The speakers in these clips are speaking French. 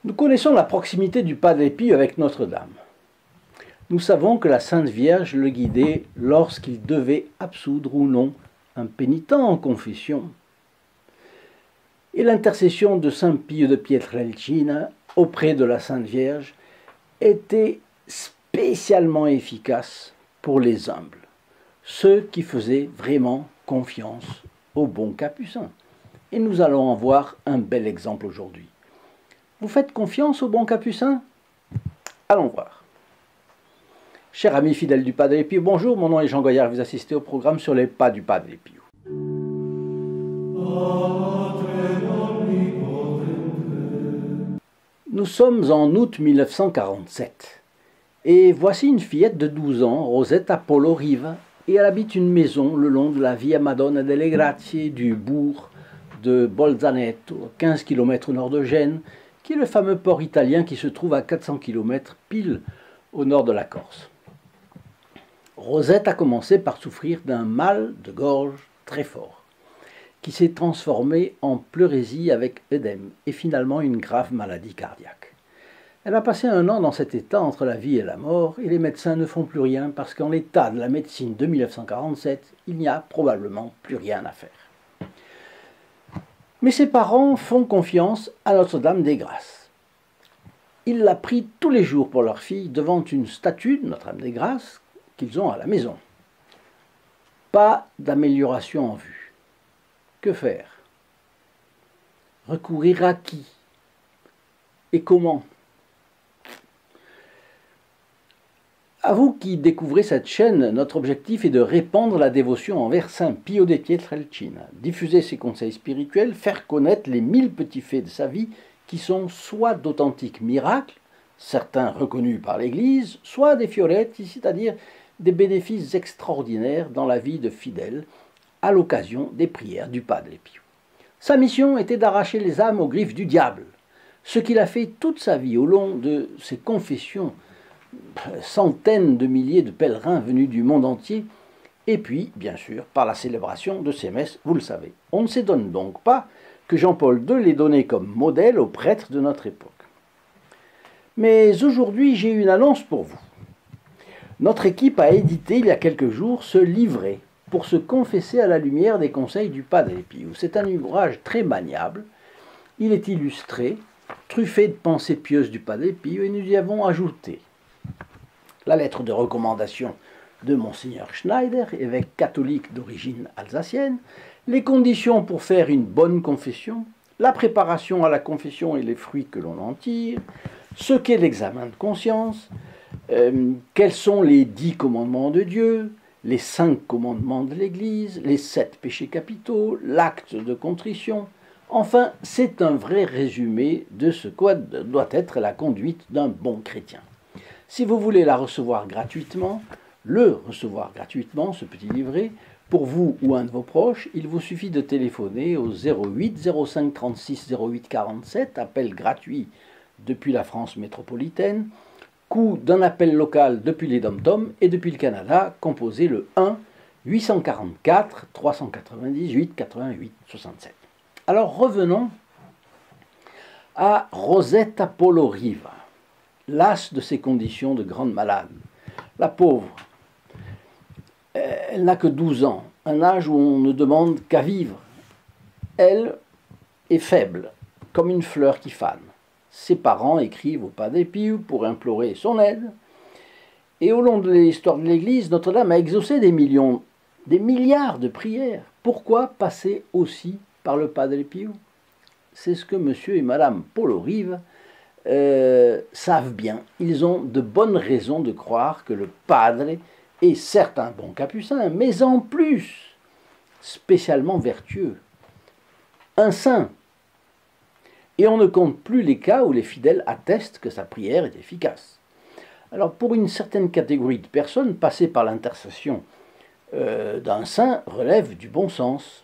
Nous connaissons la proximité du Padre Pio avec Notre-Dame. Nous savons que la Sainte Vierge le guidait lorsqu'il devait absoudre ou non un pénitent en confession. Et l'intercession de Saint Pio de Pietrelcina auprès de la Sainte Vierge était spécialement efficace pour les humbles, ceux qui faisaient vraiment confiance au bon Capucin. Et nous allons en voir un bel exemple aujourd'hui. Vous faites confiance au bon Capucin? Allons voir. Chers amis fidèles du Padre Pio, bonjour, mon nom est Jean Goyard, vous assistez au programme sur les pas du Padre Pio. Nous sommes en août 1947 et voici une fillette de 12 ans, Rosetta Polo Riva, et elle habite une maison le long de la Via Madonna delle Grazie du bourg de Bolzaneto, 15 km au nord de Gênes, qui est le fameux port italien qui se trouve à 400 km pile au nord de la Corse. Rosette a commencé par souffrir d'un mal de gorge très fort, qui s'est transformé en pleurésie avec œdème et finalement une grave maladie cardiaque. Elle a passé un an dans cet état entre la vie et la mort, et les médecins ne font plus rien parce qu'en l'état de la médecine de 1947, il n'y a probablement plus rien à faire. Mais ses parents font confiance à Notre-Dame des Grâces. Ils la prient tous les jours pour leur fille devant une statue de Notre-Dame des Grâces qu'ils ont à la maison. Pas d'amélioration en vue. Que faire? Recourir à qui? Et comment? À vous qui découvrez cette chaîne, notre objectif est de répandre la dévotion envers Saint Pio de Pietrelcina, diffuser ses conseils spirituels, faire connaître les 1000 petits faits de sa vie qui sont soit d'authentiques miracles, certains reconnus par l'Église, soit des fioretti, c'est-à-dire des bénéfices extraordinaires dans la vie de fidèles à l'occasion des prières du Padre Pio. Sa mission était d'arracher les âmes aux griffes du diable, ce qu'il a fait toute sa vie au long de ses confessions, centaines de milliers de pèlerins venus du monde entier, et puis, bien sûr, par la célébration de ces messes, vous le savez. On ne s'étonne donc pas que Jean-Paul II l'ait donné comme modèle aux prêtres de notre époque. Mais aujourd'hui, j'ai une annonce pour vous. Notre équipe a édité il y a quelques jours ce livret pour se confesser à la lumière des conseils du Padre Pio. C'est un ouvrage très maniable. Il est illustré, truffé de pensées pieuses du Padre Pio, et nous y avons ajouté la lettre de recommandation de Monseigneur Schneider, évêque catholique d'origine alsacienne, les conditions pour faire une bonne confession, la préparation à la confession et les fruits que l'on en tire, ce qu'est l'examen de conscience, quels sont les 10 commandements de Dieu, les 5 commandements de l'Église, les 7 péchés capitaux, l'acte de contrition. Enfin, c'est un vrai résumé de ce que doit être la conduite d'un bon chrétien. Si vous voulez la recevoir gratuitement, ce petit livret, pour vous ou un de vos proches, il vous suffit de téléphoner au 08 05 36 08 47, appel gratuit depuis la France métropolitaine, coût d'un appel local depuis les Dom-Tom et depuis le Canada, composez le 1 844 398 88 67. Alors revenons à Rosetta Polo Riva, lasse de ses conditions de grande malade. La pauvre, elle n'a que 12 ans, un âge où on ne demande qu'à vivre. Elle est faible, comme une fleur qui fane. Ses parents écrivent au Padre Pio pour implorer son aide. Et au long de l'histoire de l'Église, Notre-Dame a exaucé des milliards de prières. Pourquoi passer aussi par le Padre Pio? C'est ce que monsieur et madame Polo Riva savent bien. Ils ont de bonnes raisons de croire que le Padre est certes un bon capucin, mais en plus, spécialement vertueux, un saint. Et on ne compte plus les cas où les fidèles attestent que sa prière est efficace. Alors pour une certaine catégorie de personnes, passer par l'intercession d'un saint relève du bon sens.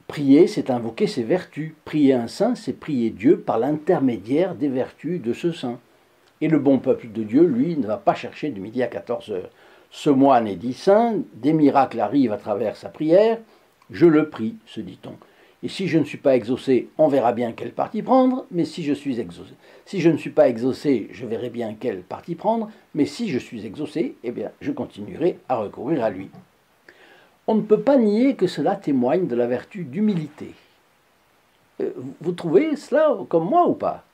Prier, c'est invoquer ses vertus. Prier un saint, c'est prier Dieu par l'intermédiaire des vertus de ce saint. Et le bon peuple de Dieu, lui, ne va pas chercher de midi à 14 heures. Ce moine est dit saint, des miracles arrivent à travers sa prière, je le prie, se dit-on. Et si je ne suis pas exaucé, on verra bien quel parti prendre, mais si je suis exaucé. Si je ne suis pas exaucé, je verrai bien quel parti prendre, mais si je suis exaucé, eh bien, je continuerai à recourir à lui. On ne peut pas nier que cela témoigne de la vertu d'humilité. Vous trouvez cela comme moi ou pas?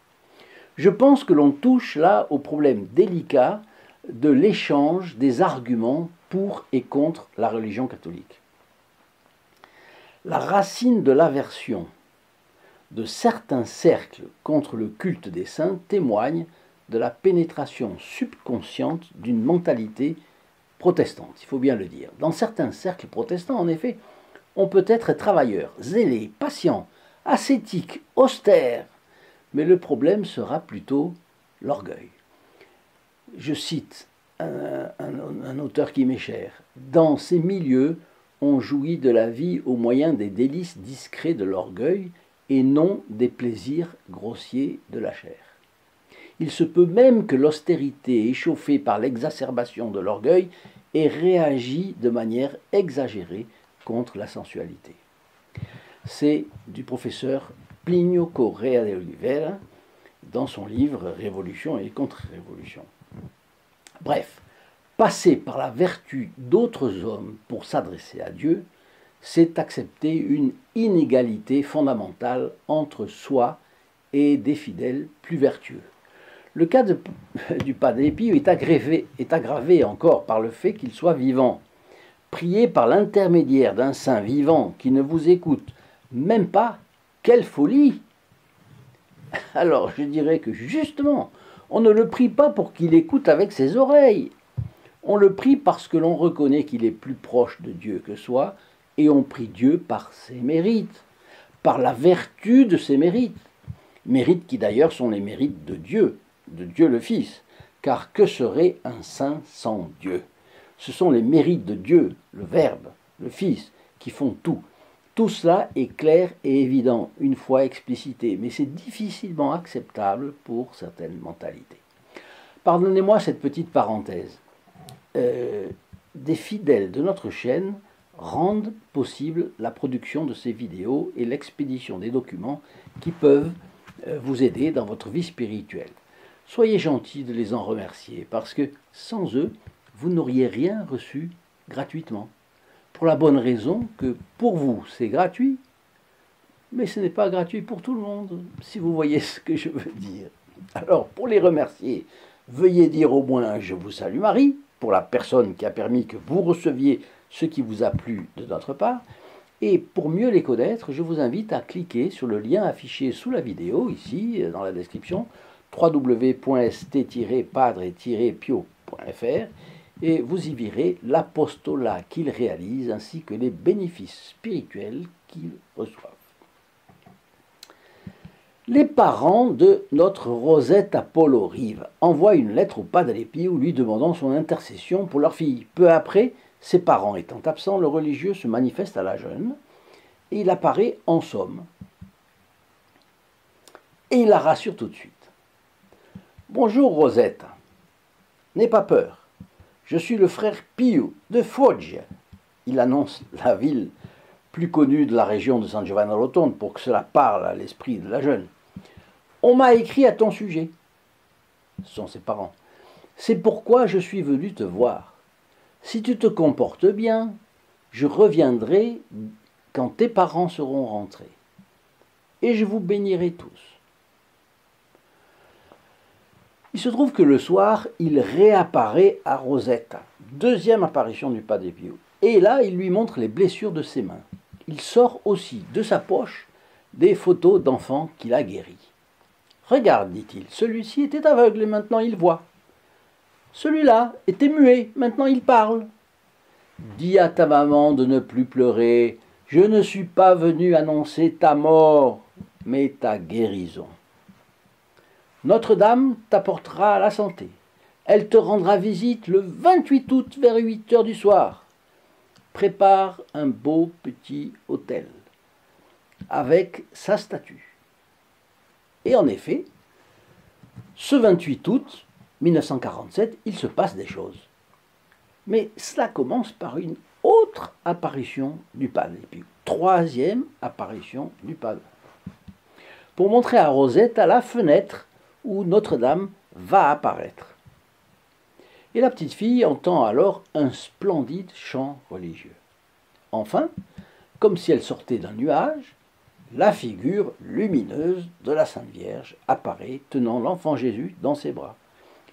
Je pense que l'on touche là au problème délicat de l'échange des arguments pour et contre la religion catholique. La racine de l'aversion de certains cercles contre le culte des saints témoigne de la pénétration subconsciente d'une mentalité protestante, il faut bien le dire. Dans certains cercles protestants, en effet, on peut être travailleur, zélé, patient, ascétique, austère, mais le problème sera plutôt l'orgueil. Je cite un auteur qui m'est cher. Dans ces milieux, on jouit de la vie au moyen des délices discrets de l'orgueil et non des plaisirs grossiers de la chair. Il se peut même que l'austérité, échauffée par l'exacerbation de l'orgueil, ait réagi de manière exagérée contre la sensualité. C'est du professeur Plinio Correa de Oliveira dans son livre Révolution et contre-révolution. Bref, passer par la vertu d'autres hommes pour s'adresser à Dieu, c'est accepter une inégalité fondamentale entre soi et des fidèles plus vertueux. Le cas du Padre Pio est aggravé encore par le fait qu'il soit vivant. Prier par l'intermédiaire d'un saint vivant qui ne vous écoute même pas, quelle folie! Alors je dirais que justement, on ne le prie pas pour qu'il écoute avec ses oreilles. On le prie parce que l'on reconnaît qu'il est plus proche de Dieu que soi, et on prie Dieu par ses mérites, par la vertu de ses mérites. Mérites qui d'ailleurs sont les mérites de Dieu le Fils, car que serait un saint sans Dieu? Ce sont les mérites de Dieu, le Verbe, le Fils, qui font tout. Tout cela est clair et évident une fois explicité, mais c'est difficilement acceptable pour certaines mentalités. Pardonnez-moi cette petite parenthèse. Des fidèles de notre chaîne rendent possible la production de ces vidéos et l'expédition des documents qui peuvent vous aider dans votre vie spirituelle. Soyez gentils de les en remercier, parce que sans eux, vous n'auriez rien reçu gratuitement. Pour la bonne raison que pour vous, c'est gratuit, mais ce n'est pas gratuit pour tout le monde, si vous voyez ce que je veux dire. Alors, pour les remercier, veuillez dire au moins « Je vous salue Marie » pour la personne qui a permis que vous receviez ce qui vous a plu de notre part. Et pour mieux les connaître, je vous invite à cliquer sur le lien affiché sous la vidéo, ici, dans la description, www.st-padre-pio.fr, et vous y verrez l'apostolat qu'il réalise ainsi que les bénéfices spirituels qu'il reçoit. Les parents de notre Rosette Apollo Rive envoient une lettre au Padre Pio lui demandant son intercession pour leur fille. Peu après, ses parents étant absents, le religieux se manifeste à la jeune et il apparaît en somme. Et il la rassure tout de suite. « Bonjour Rosette, n'aie pas peur. Je suis le frère Pio de Foggia. » Il annonce la ville plus connue de la région de San Giovanni Rotondo pour que cela parle à l'esprit de la jeune. « On m'a écrit à ton sujet. » Ce sont ses parents. « C'est pourquoi je suis venu te voir. Si tu te comportes bien, je reviendrai quand tes parents seront rentrés. Et je vous bénirai tous. » Il se trouve que le soir, il réapparaît à Rosetta, deuxième apparition du Padre Pio. Et là, il lui montre les blessures de ses mains. Il sort aussi de sa poche des photos d'enfants qu'il a guéris. « Regarde, dit-il, celui-ci était aveugle et maintenant il voit. Celui-là était muet, maintenant il parle. Dis à ta maman de ne plus pleurer. Je ne suis pas venu annoncer ta mort, mais ta guérison. Notre-Dame t'apportera la santé. Elle te rendra visite le 28 août vers 8 heures du soir. Prépare un beau petit hôtel avec sa statue. » Et en effet, ce 28 août 1947, il se passe des choses. Mais cela commence par une autre apparition du Padre Pio. troisième apparition du Padre, pour montrer à Rosetta la fenêtre où Notre-Dame va apparaître. Et la petite fille entend alors un splendide chant religieux. Enfin, comme si elle sortait d'un nuage, la figure lumineuse de la Sainte Vierge apparaît tenant l'enfant Jésus dans ses bras.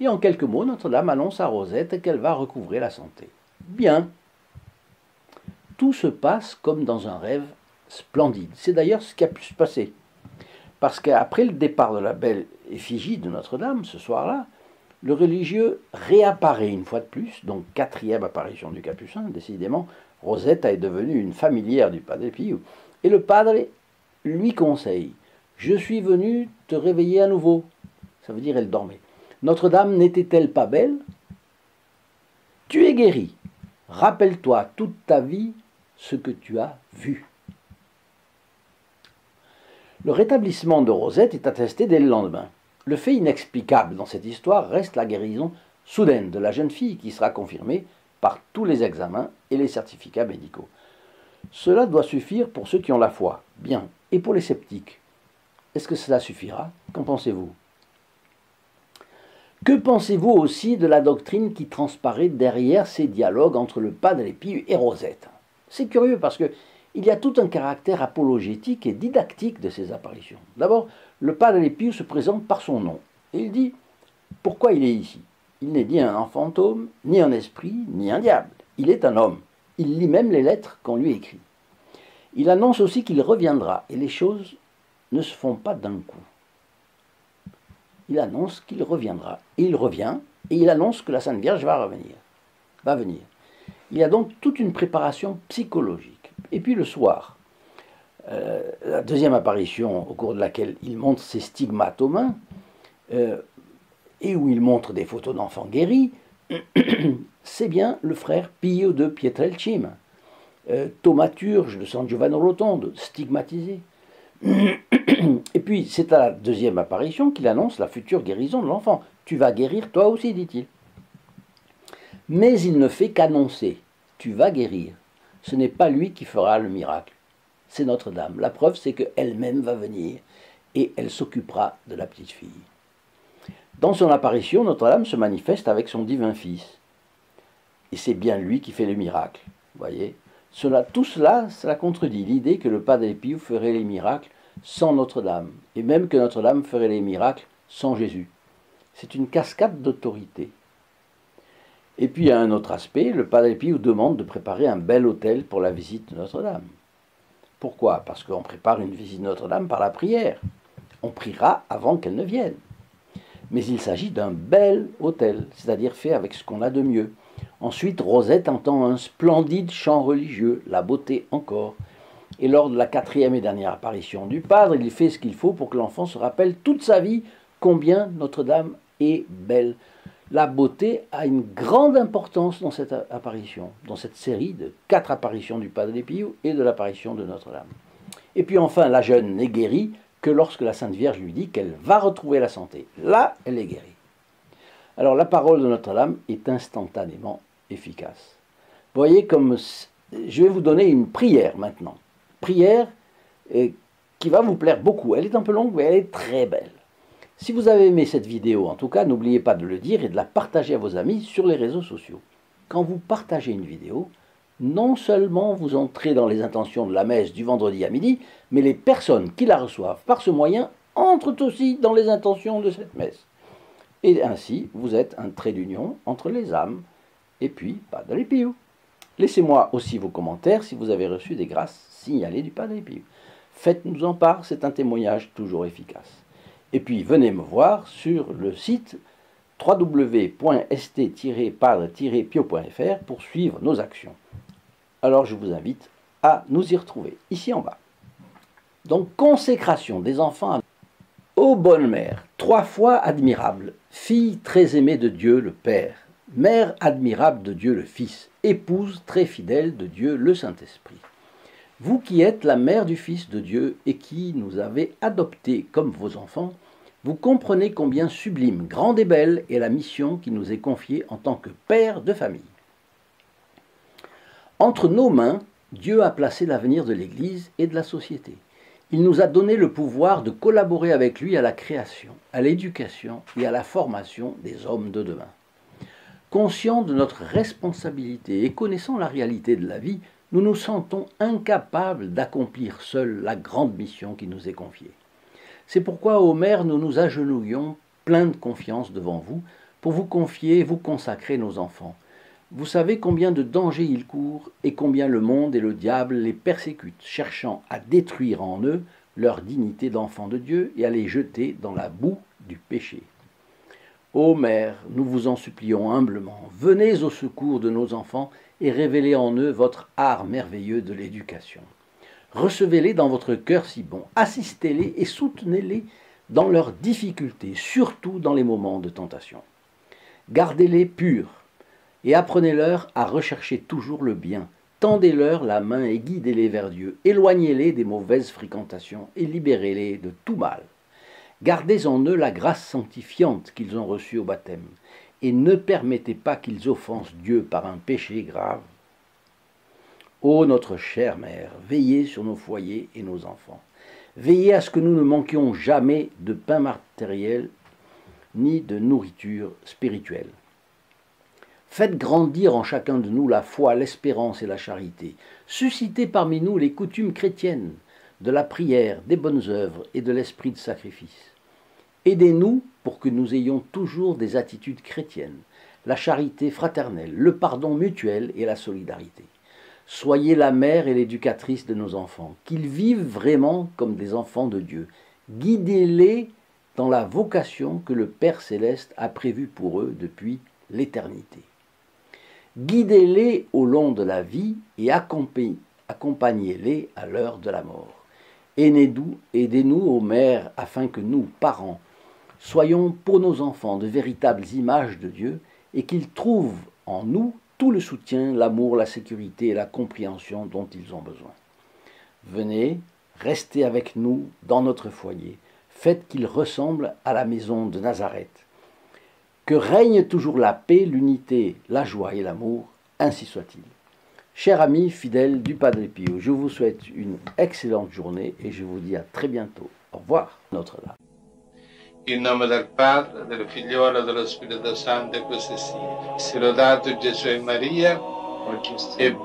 Et en quelques mots, Notre-Dame annonce à Rosette qu'elle va recouvrer la santé. Bien. Tout se passe comme dans un rêve splendide. C'est d'ailleurs ce qui a pu se passer. Parce qu'après le départ de la belle effigie de Notre-Dame, ce soir-là, le religieux réapparaît une fois de plus, donc quatrième apparition du Capucin, décidément, Rosetta est devenue une familière du Padre Pio, et le Padre lui conseille « Je suis venu te réveiller à nouveau ». Ça veut dire elle dormait. « Notre-Dame n'était-elle pas belle ? Tu es guéri. Rappelle-toi toute ta vie ce que tu as vu. » Le rétablissement de Rosette est attesté dès le lendemain. Le fait inexplicable dans cette histoire reste la guérison soudaine de la jeune fille qui sera confirmée par tous les examens et les certificats médicaux. Cela doit suffire pour ceux qui ont la foi, bien, et pour les sceptiques. Est-ce que cela suffira? Qu'en pensez-vous? Que pensez-vous aussi de la doctrine qui transparaît derrière ces dialogues entre le Padre Pio et Rosette? C'est curieux parce que il y a tout un caractère apologétique et didactique de ces apparitions. D'abord, le Padre Pio se présente par son nom et il dit pourquoi il est ici. Il n'est ni un fantôme, ni un esprit, ni un diable. Il est un homme. Il lit même les lettres qu'on lui écrit. Il annonce aussi qu'il reviendra et les choses ne se font pas d'un coup. Il annonce qu'il reviendra et il revient et il annonce que la Sainte Vierge va venir. Il y a donc toute une préparation psychologique. Et puis le soir, la deuxième apparition au cours de laquelle il montre ses stigmates aux mains, et où il montre des photos d'enfants guéris, c'est bien le frère Pio de Pietrelcina, thaumaturge de San Giovanni Rotondo, stigmatisé. Et puis c'est à la deuxième apparition qu'il annonce la future guérison de l'enfant. Tu vas guérir toi aussi, dit-il. Mais il ne fait qu'annoncer, tu vas guérir. Ce n'est pas lui qui fera le miracle, c'est Notre-Dame. La preuve, c'est qu'elle-même va venir et elle s'occupera de la petite fille. Dans son apparition, Notre-Dame se manifeste avec son divin Fils. Et c'est bien lui qui fait le miracle. Voyez, tout cela contredit l'idée que le Padre Pio ferait les miracles sans Notre-Dame, et même que Notre-Dame ferait les miracles sans Jésus. C'est une cascade d'autorité. Et puis, il y a un autre aspect, le Padre Pio demande de préparer un bel autel pour la visite de Notre-Dame. Pourquoi? Parce qu'on prépare une visite de Notre-Dame par la prière. On priera avant qu'elle ne vienne. Mais il s'agit d'un bel autel, c'est-à-dire fait avec ce qu'on a de mieux. Ensuite, Rosette entend un splendide chant religieux, la beauté encore. Et lors de la quatrième et dernière apparition du Padre, il fait ce qu'il faut pour que l'enfant se rappelle toute sa vie combien Notre-Dame est belle. La beauté a une grande importance dans cette apparition, dans cette série de 4 apparitions du Padre Pio et de l'apparition de Notre-Dame. Et puis enfin, la jeune n'est guérie que lorsque la Sainte Vierge lui dit qu'elle va retrouver la santé. Là, elle est guérie. Alors la parole de Notre-Dame est instantanément efficace. Vous voyez comme je vais vous donner une prière maintenant. Prière qui va vous plaire beaucoup. Elle est un peu longue, mais elle est très belle. Si vous avez aimé cette vidéo, en tout cas, n'oubliez pas de le dire et de la partager à vos amis sur les réseaux sociaux. Quand vous partagez une vidéo, non seulement vous entrez dans les intentions de la messe du vendredi à midi, mais les personnes qui la reçoivent par ce moyen entrent aussi dans les intentions de cette messe. Et ainsi, vous êtes un trait d'union entre les âmes et puis Padre Pio. Laissez-moi aussi vos commentaires si vous avez reçu des grâces signalées du Padre Pio. Faites-nous en part, c'est un témoignage toujours efficace. Et puis venez me voir sur le site www.st-padre-pio.fr pour suivre nos actions. Alors je vous invite à nous y retrouver, ici en bas. Donc consécration des enfants ô bonne mère, 3 fois admirable, fille très aimée de Dieu le Père, mère admirable de Dieu le Fils, épouse très fidèle de Dieu le Saint-Esprit. Vous qui êtes la mère du Fils de Dieu et qui nous avez adoptés comme vos enfants, vous comprenez combien sublime, grande et belle est la mission qui nous est confiée en tant que père de famille. Entre nos mains Dieu a placé l'avenir de l'Église et de la société. Il nous a donné le pouvoir de collaborer avec lui à la création, à l'éducation et à la formation des hommes de demain. Conscients de notre responsabilité et connaissant la réalité de la vie, nous nous sentons incapables d'accomplir seuls la grande mission qui nous est confiée. C'est pourquoi, ô Mère, nous nous agenouillons pleins de confiance devant vous pour vous confier et vous consacrer nos enfants. Vous savez combien de dangers ils courent et combien le monde et le diable les persécutent, cherchant à détruire en eux leur dignité d'enfants de Dieu et à les jeter dans la boue du péché. Ô Mère, nous vous en supplions humblement, venez au secours de nos enfants et révélez en eux votre art merveilleux de l'éducation. Recevez-les dans votre cœur si bon, assistez-les et soutenez-les dans leurs difficultés, surtout dans les moments de tentation. Gardez-les purs et apprenez-leur à rechercher toujours le bien. Tendez-leur la main et guidez-les vers Dieu. Éloignez-les des mauvaises fréquentations et libérez-les de tout mal. Gardez en eux la grâce sanctifiante qu'ils ont reçue au baptême et ne permettez pas qu'ils offensent Dieu par un péché grave. Ô notre chère Mère, veillez sur nos foyers et nos enfants. Veillez à ce que nous ne manquions jamais de pain matériel ni de nourriture spirituelle. Faites grandir en chacun de nous la foi, l'espérance et la charité. Suscitez parmi nous les coutumes chrétiennes, de la prière, des bonnes œuvres et de l'esprit de sacrifice. Aidez-nous pour que nous ayons toujours des attitudes chrétiennes, la charité fraternelle, le pardon mutuel et la solidarité. Soyez la mère et l'éducatrice de nos enfants, qu'ils vivent vraiment comme des enfants de Dieu. Guidez-les dans la vocation que le Père Céleste a prévue pour eux depuis l'éternité. Guidez-les au long de la vie et accompagnez-les à l'heure de la mort. Aidez-nous, ô Mère, afin que nous, parents, soyons pour nos enfants de véritables images de Dieu et qu'ils trouvent en nous tout le soutien, l'amour, la sécurité et la compréhension dont ils ont besoin. Venez, restez avec nous dans notre foyer, faites qu'il ressemble à la maison de Nazareth. Que règne toujours la paix, l'unité, la joie et l'amour, ainsi soit-il. Chers amis fidèles du Padre Pio, je vous souhaite une excellente journée et je vous dis à très bientôt. Au revoir, Notre-Dame. In nome del Padre, del Figliolo e dello Spirito Santo, e così sia. Sia lodato Gesù e Maria, e